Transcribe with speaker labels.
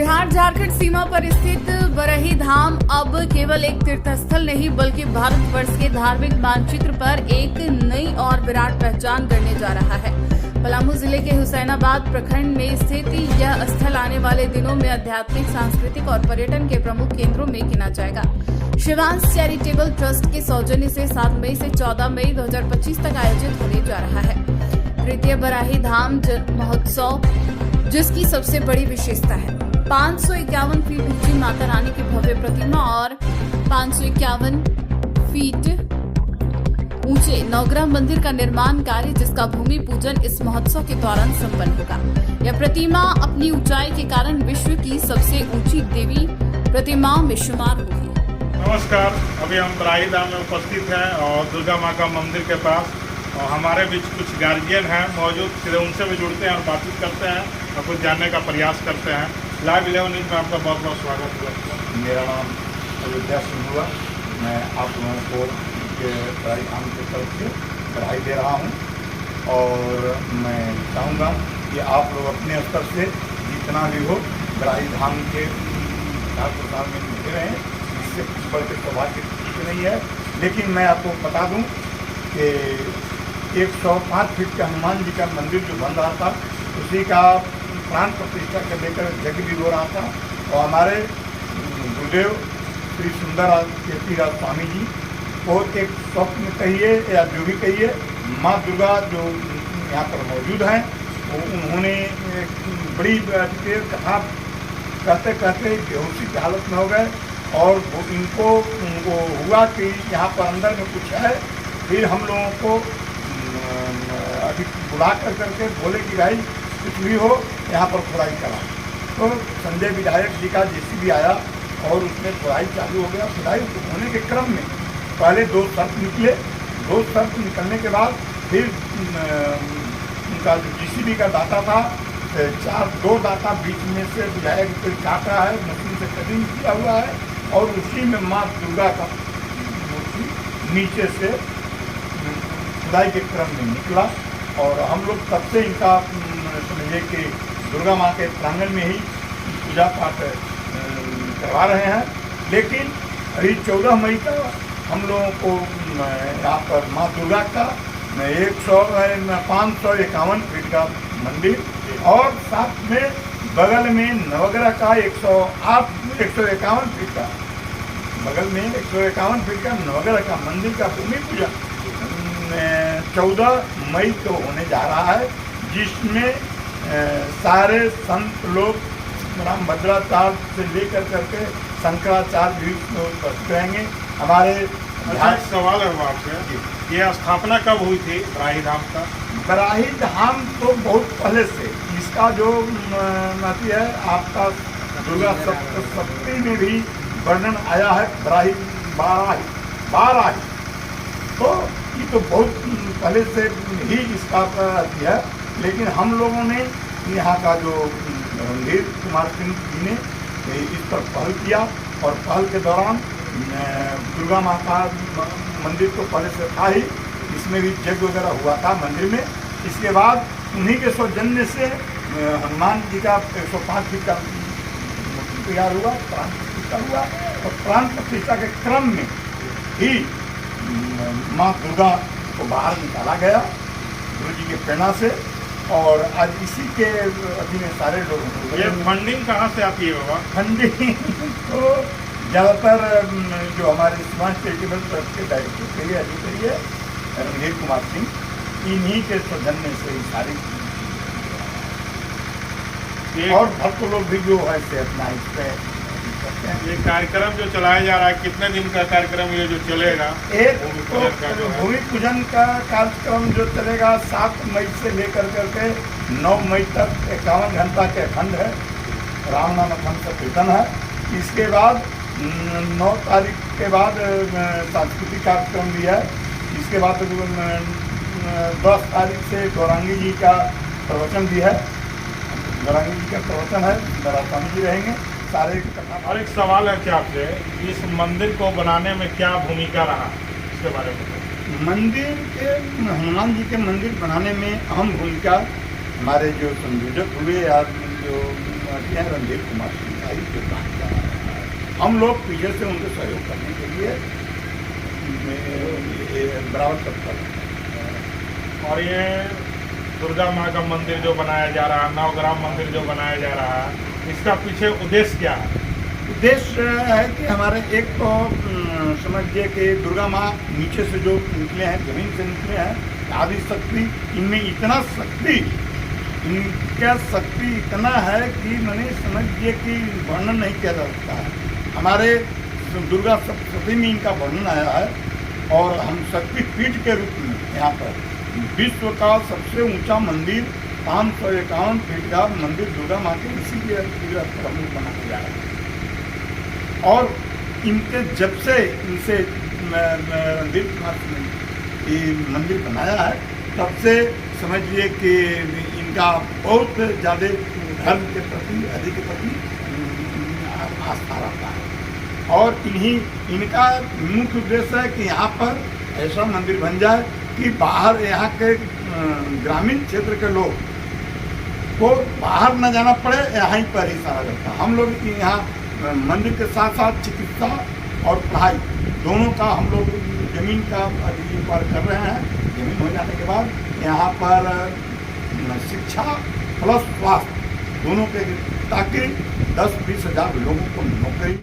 Speaker 1: बिहार झारखंड सीमा पर स्थित बरही धाम अब केवल एक तीर्थस्थल नहीं बल्कि भारतवर्ष के धार्मिक मानचित्र पर एक नई और विराट पहचान गढ़ने जा रहा है। पलामू जिले के हुसैनाबाद प्रखंड में स्थित यह स्थल आने वाले दिनों में आध्यात्मिक, सांस्कृतिक और पर्यटन के प्रमुख केंद्रों में गिना जाएगा। शिवांश चैरिटेबल ट्रस्ट के सौजन्य से 7 मई से 14 मई 2025 तक आयोजित होने जा रहा है तृतीय बराही धाम महोत्सव, जिसकी सबसे बड़ी विशेषता है 551 फीट ऊंची माता रानी की भव्य प्रतिमा और 551 फीट ऊंचे नवग्रह मंदिर का निर्माण कार्य, जिसका भूमि पूजन इस महोत्सव के दौरान संपन्न होगा। यह प्रतिमा अपनी ऊंचाई के कारण विश्व की सबसे ऊंची देवी प्रतिमाओं में शुमार होगी।
Speaker 2: नमस्कार, अभी हम बराही धाम में उपस्थित हैं और दुर्गा माँ का मंदिर के पास, और हमारे बीच कुछ गार्जियन हैं मौजूद। सीधे उनसे भी जुड़ते हैं और बातचीत करते हैं और कुछ जानने का प्रयास करते हैं। लाइव 11 न्यूज़ में आपका बहुत बहुत स्वागत है।
Speaker 3: मेरा नाम अयोध्या सिंह हुआ। मैं आप लोगों को बराही धाम की तरफ से बधाई दे रहा हूं और मैं चाहूँगा कि आप लोग अपने स्तर से जितना भी हो बराही धाम के प्रसार में जुटे रहें। इससे कुछ बढ़ के सौभाग्य नहीं है। लेकिन मैं आपको बता दूँ कि 105 फीट के हनुमान जी का मंदिर जो बन रहा था, उसी का प्राण प्रतिष्ठा को लेकर यज्ञ भी हो रहा था। और हमारे गुरुदेव श्री सुंदर कीर्तिराज स्वामी जी को एक स्वप्न कहिए या जो भी कहिए, माँ दुर्गा जो यहाँ पर मौजूद हैं, उन्होंने बड़ी कथा कहते कहते बेहोशी की हालत में हो गए और इनको हुआ कि यहाँ पर अंदर में कुछ है। फिर हम लोगों को अभी बुला करके बोले कि भाई कुछ भी हो यहाँ पर खुदाई करा। तो संजय विधायक जी का जेसीबी आया और उसमें खुदाई चालू हो गया। खुदाई होने के क्रम में पहले 2 सर्प निकले। 2 सर्प निकलने के बाद फिर उनका जो जेसीबी का दाता था, 2 दाता बीच में से विधायक कोई काट रहा है, मशीन से कटिंग किया हुआ है और उसी में माँ दुर्गा का मूर्ति नीचे से खुदाई के क्रम में निकला। और हम लोग तब से इनका समझिए कि दुर्गा माँ के प्रांगण में ही पूजा पाठ करवा रहे हैं। लेकिन अभी 14 मई का हम लोगों को यहाँ पर माँ दुर्गा का 551 फीट का मंदिर और साथ में बगल में नवग्रह का 151 फीट का, बगल में 151 फीट का नवग्रह का मंदिर का भूमि पूजन 14 मई को होने जा रहा है, जिसमें सारे संत लोग रामभद्राचार्य से लेकर करके शंकराचार्य भी उपस्थित रहेंगे। हमारे
Speaker 2: एक सवाल है वो आपसे, ये स्थापना कब हुई थी बराही धाम का?
Speaker 3: बराही धाम तो बहुत पहले से, इसका जो नती है आपका दुर्गा सप्तमी में भी वर्णन आया है बराही बाराही। तो ये तो बहुत पहले से ही इसका अति है। लेकिन हम लोगों ने यहाँ का जो रणधीर कुमार सिंह जी ने इस पर पहल किया और पहल के दौरान दुर्गा माँ का मंदिर तो पहले से था ही, इसमें भी यज्ञ वगैरह हुआ था मंदिर में। इसके बाद उन्हीं के सौजन्य से हनुमान जी का 105 फीट का मूर्ति तैयार हुआ, प्राण प्रतिष्ठा हुआ और प्राण प्रतिष्ठा के क्रम में ही माँ दुर्गा को बाहर निकाला गया गुरु जी के प्रेरणा से। और आज इसी के अधीन में सारे लोग।
Speaker 2: ये फंडिंग कहाँ से आती है बाबा?
Speaker 3: फंडिंग तो ज़्यादातर जो हमारे शिवांश चैरिटेबल ट्रस्ट के डायरेक्टर कहिए, अधिकारी है रणधीर कुमार सिंह, इन्हीं के सौजन्य से ही सारी और भक्त लोग भी जो है से अपना इस पर
Speaker 2: ये कार्यक्रम जो चलाया जा रहा है, कितने दिन का कार्यक्रम ये जो चलेगा?
Speaker 3: एक तो भूमि पूजन का कार्यक्रम जो चलेगा 7 मई से लेकर करके 9 मई तक 51 घंटा के अखंड है, राम नाम अखंड का कीर्तन है। इसके बाद 9 तारीख के बाद सांस्कृतिक कार्यक्रम भी है। इसके बाद 10 तारीख से गौरांगी जी का प्रवचन भी है। गौरांगी जी का प्रवचन है, स्वामी जी रहेंगे सारे कथा।
Speaker 2: और एक सवाल है क्या आपसे, इस मंदिर को बनाने में क्या भूमिका रहा, इसके बारे में?
Speaker 3: मंदिर के हनुमान जी के मंदिर बनाने में अहम भूमिका हमारे जो संयोजक हुए या जो मुख्यमंत्री हैं रणधीर कुमार सिंह का ही योगदान किया है। हम लोग पीछे से उनको सहयोग करने के लिए बराबर तत्पर हैं।
Speaker 2: और ये दुर्गा माँ का मंदिर जो बनाया जा रहा है, नवग्राम मंदिर जो बनाया जा रहा है, इसका पीछे उद्देश्य क्या है?
Speaker 3: उद्देश्य है कि हमारे एक तो समझिए कि दुर्गा माँ नीचे से जो निकले हैं, जमीन से निकले हैं, आदि शक्ति, इनमें इतना शक्ति, इनका शक्ति इतना है कि मैंने समझिए कि वर्णन नहीं किया जा सकता है। हमारे दुर्गा सप्तशती में इनका वर्णन आया है और हम शक्तिपीठ के रूप में यहाँ पर विश्व का सबसे ऊंचा मंदिर 551 फीट का मंदिर दुर्गा माँ के इसी के पर हम लोग बनाने जा रहे हैं। और इनके जब से इनसे रणधीर कुमार सिंह ने ये मंदिर बनाया है, तब से समझिए कि इनका बहुत ज़्यादा धर्म के प्रति, अधिक के प्रति आस्था रहता है। और इनका मुख्य उद्देश्य है कि यहाँ पर ऐसा मंदिर बन जाए कि बाहर यहाँ के ग्रामीण क्षेत्र के लोग को बाहर न जाना पड़े, यहाँ पर ही सारा करता। हम लोग यहाँ मंदिर के साथ साथ चिकित्सा और पढ़ाई दोनों का हम लोग जमीन का अधिकार कर रहे हैं। जमीन हो जाने के बाद यहाँ पर शिक्षा प्लस स्वास्थ्य दोनों के, ताकि 10-20 हज़ार लोगों को नौकरी